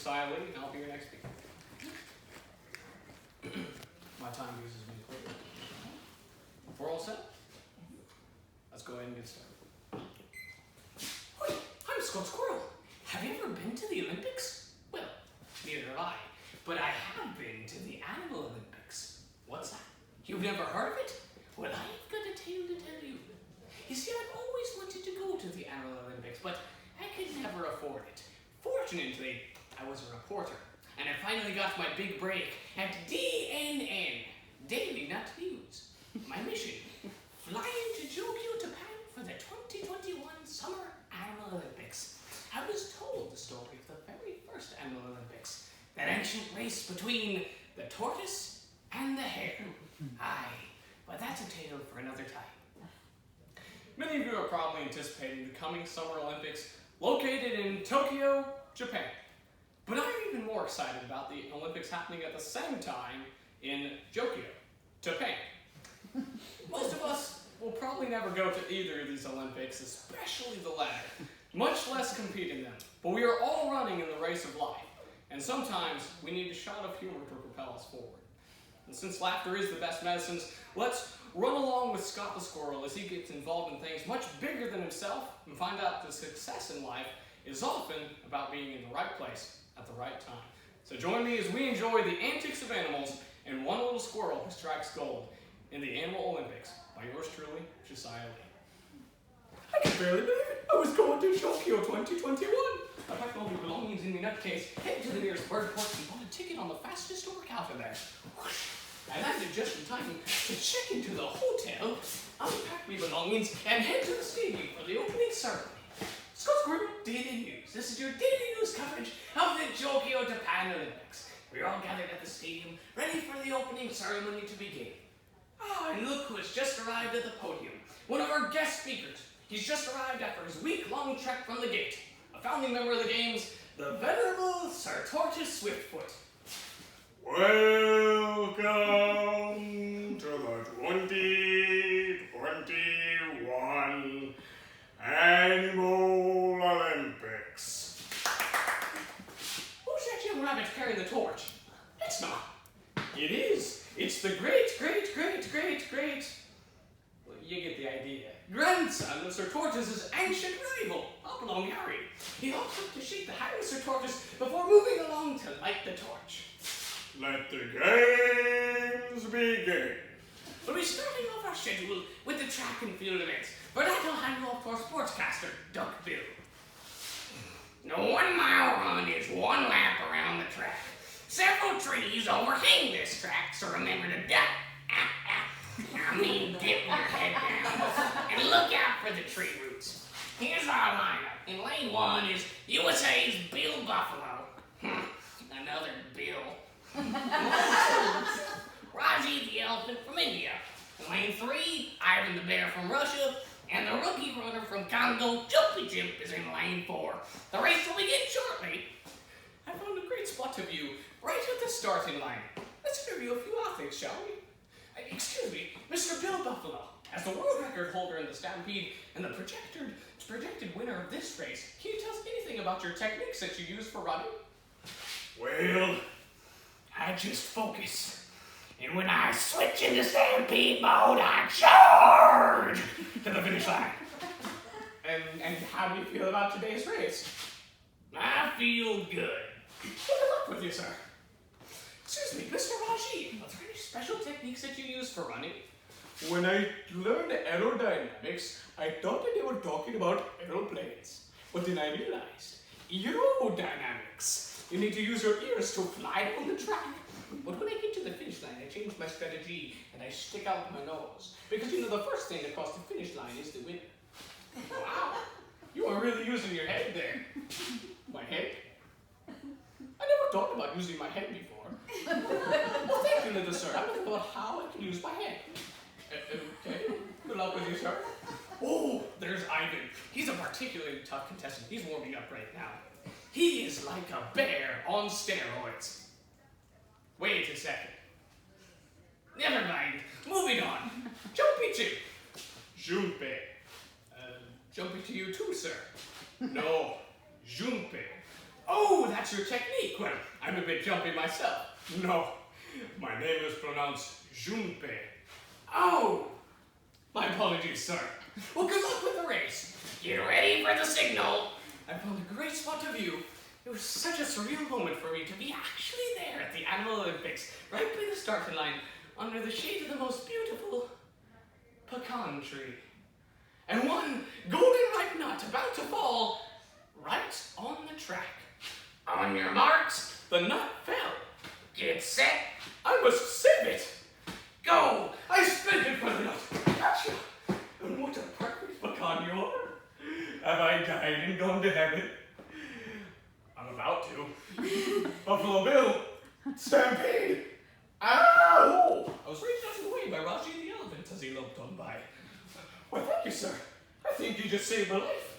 Josiah Lee, and I'll be your next speaker. My time uses me quickly. We're all set? Let's go ahead and get started. Hi, I'm Scott Squirrel. Have you ever been to the Olympics? Well, neither have I, but I have been to the Animal Olympics. What's that? You've never heard of it? Well, I've got a tale to tell you. You see, I've always wanted to go to the Animal Olympics, but I could never afford it. Fortunately, I was a reporter, and I finally got my big break at DNN, Daily Nut News. My mission, flying to Tokyo, Japan for the 2021 Summer Animal Olympics. I was told the story of the very first Animal Olympics, that ancient race between the tortoise and the hare. Aye, but that's a tale for another time. Many of you are probably anticipating the coming Summer Olympics located in Tokyo, Japan. But I'm even more excited about the Olympics happening at the same time in Tokyo, Japan. Most of us will probably never go to either of these Olympics, especially the latter, much less compete in them. But we are all running in the race of life, and sometimes we need a shot of humor to propel us forward. And since laughter is the best medicine, let's run along with Scott the Squirrel as he gets involved in things much bigger than himself and find out that success in life is often about being in the right place at the right time. So join me as we enjoy the antics of animals and one little squirrel who strikes gold in the Animal Olympics by yours truly, Josiah Lee. I can barely believe it. I was going to Tokyo 2021. I packed all my belongings in my nutcase, headed to the nearest bird port and bought a ticket on the fastest dork out of there. Whoosh. I landed just in time to check into the hotel, unpack my belongings, and head to the stadium for the opening ceremony. Scott Squirrel, Daily News. This is your daily news coverage of the Tokyo Japan Olympics. We're all gathered at the stadium, ready for the opening ceremony to begin. And look who has just arrived at the podium. One of our guest speakers. He's just arrived after his week-long trek from the gate. A founding member of the Games, the venerable Sir Tortoise Swiftfoot. Welcome to the 2021 Animal Olympics. Who's that young rabbit carrying the torch? It's not. It is. It's the great, well, you get the idea, grandson of Sir Tortoise's ancient rival, Hopalong Harry. He hopped up to shake the hand of Sir Tortoise before moving along to light the torch. Let the games begin. We'll be starting off our schedule with the track and field events. For that, I'll hand off to our sportscaster, Duck Bill. The 1 mile run is one lap around the track. Several trees overhang this track, so remember to duck. Dip your head down and look out for the tree roots. Here's our lineup. In lane 1 is USA's Bill Buffalo. Another Bill. Raji the elephant from India. In lane 3, Ivan the bear from Russia. And the rookie runner from Congo, Jumpy Jimp, is in lane 4. The race will begin shortly. I found a great spot to view right at the starting line. Let's interview a few athletes, shall we? Excuse me, Mr. Bill Buffalo. As the world record holder in the Stampede and the projected winner of this race, can you tell us anything about your techniques that you use for running? Well, I just focus. And when I switch into Stampede mode, I charge to the finish line. And how do you feel about today's race? I feel good. Good luck with you, sir. Excuse me, Mr. Raji, are there any special techniques that you use for running? when I learned aerodynamics, I thought that they were talking about aeroplanes. But then I realized, aerodynamics. You need to use your ears to fly down the track. But when I get to the finish line, I change my strategy and I stick out my nose. Because you know, the first thing across the finish line is the winner. Wow, you are really using your head there. My head? I never thought about using my head before. Well, thank you, little sir. I'm going to about how I can use my head. Okay, good luck with you, sir. Oh, there's Ivan. He's a particularly tough contestant. He's warming up right now. He is like a bear on steroids. Wait a second. Never mind. Moving on. Jumpy Chip. Junpei. Jumpy to you too, sir. No, Junpei. Oh, that's your technique. Well, I'm a bit jumpy myself. No, my name is pronounced Junpei. Oh, my apologies, sir. Well, good luck with the race. Get ready for the signal. I found a great spot to view. It was such a surreal moment for me to be actually there at the Animal Olympics, right by the starting line, under the shade of the most beautiful pecan tree. And one golden ripe nut about to fall right on the track. On your marks, the nut fell. Get set. I must save it. Go. I spent it for the nut. Gotcha. And what a perfect pecan you are. Have I died and gone to heaven? I'm about to. Buffalo Bill! Stampede! Ow! I was raised out of the way by Raji the elephant as he loped on by. Well, thank you, sir. I think you just saved my life.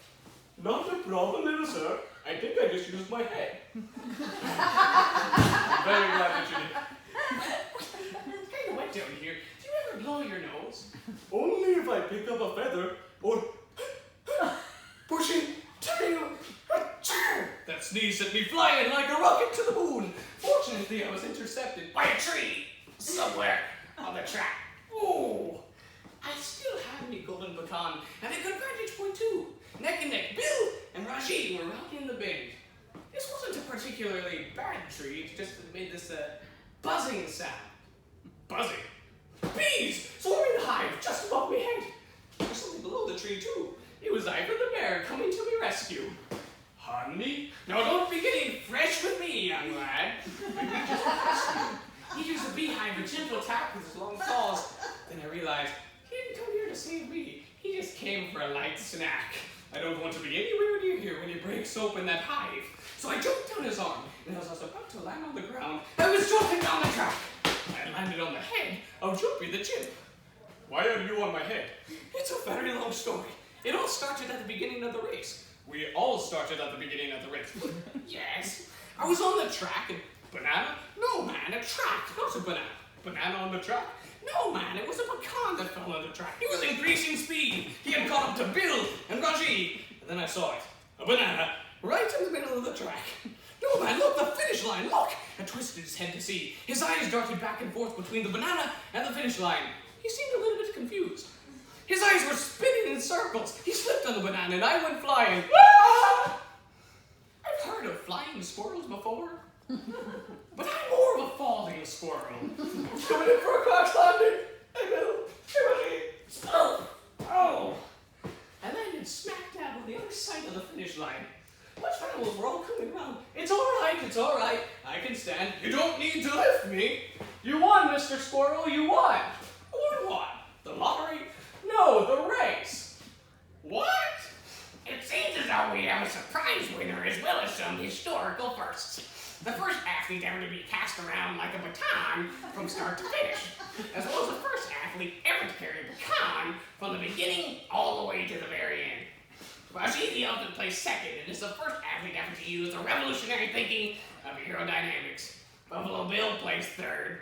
Not a problem, little sir. I think I just used my head. I'm very glad that you did. It's kind of wet down here. Do you ever blow your nose? Only if I pick up a feather or pushing tail. That sneeze sent me flying like a rocket to the moon. Fortunately, I was intercepted by a tree somewhere on the track. Ooh! I still had me golden pecan and a good vantage point too. Neck and neck, Bill and Raji were right in the bend. This wasn't a particularly bad tree, it just made this buzzing sound. Buzzing. Bees swarming the hive just above my head. There's something below the tree too. It was Ivor the bear coming to my rescue. Honey? Now don't be getting fresh with me, young lad. Maybe just rescue. He used a beehive a gentle tap with his long claws. Then I realized he didn't come here to save me. He just came for a light snack. I don't want to be anywhere near here when he breaks open that hive. So I jumped down his arm, and as I was about to land on the ground, I was jumping down the track. I landed on the head of Jumpy the chimp. Why are you on my head? It's a very long story. It all started at the beginning of the race. We all started at the beginning of the race. Yes. I was on the track and banana? No, man, a track, not a banana. Banana on the track? No, man, it was a pecan that fell on the track. He was increasing speed. He had caught up to Bill and Raji. And then I saw it. A banana right in the middle of the track. No, man, look, the finish line, look! I twisted his head to see. His eyes darted back and forth between the banana and the finish line. He seemed a little bit confused. His eyes were spinning in circles. He slipped on the banana and I went flying. Ah! I've heard of flying squirrels before, but I'm more of a falling squirrel. Coming in for a crash landing. Hey, Bill. Oh! Oh! I landed smack dab on the other side of the finish line. Watch animals were all coming around. It's all right. I can stand. You don't need to lift me. You won, Mr. Squirrel. You won. Or what? The lottery? No, the race. What? It seems as though we have a surprise winner as well as some historical firsts. The first athlete ever to be cast around like a baton from start to finish, as well as the first athlete ever to carry a pecan from the beginning all the way to the very end. Raji the elephant placed second and is the first athlete ever to use the revolutionary thinking of aerodynamics. Buffalo Bill placed third.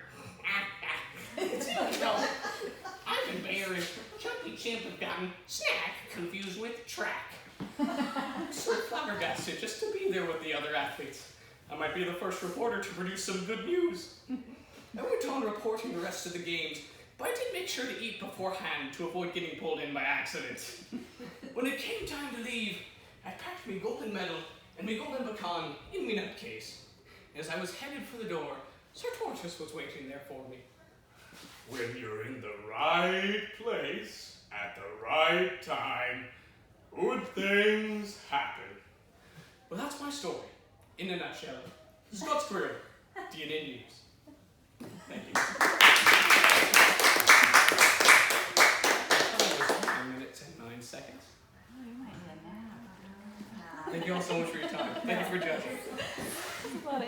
Ivan Bear and Chunky Chimp have gotten snack confused with track. I'm so flabbergasted just to be there with the other athletes. I might be the first reporter to produce some good news. I went on reporting the rest of the games, but I did make sure to eat beforehand to avoid getting pulled in by accident. When it came time to leave, I packed my golden medal and my golden pecan in my nutcase. As I was headed for the door, Sir Tortoise was waiting there for me. When you're in the right place at the right time, good things happen. Well, that's my story, in a nutshell. Scott's Squirrel, DNA News. Thank you. 9 minutes and 9 seconds. Oh, you might need a nap. Thank you all so much for your time. Thank you for judging.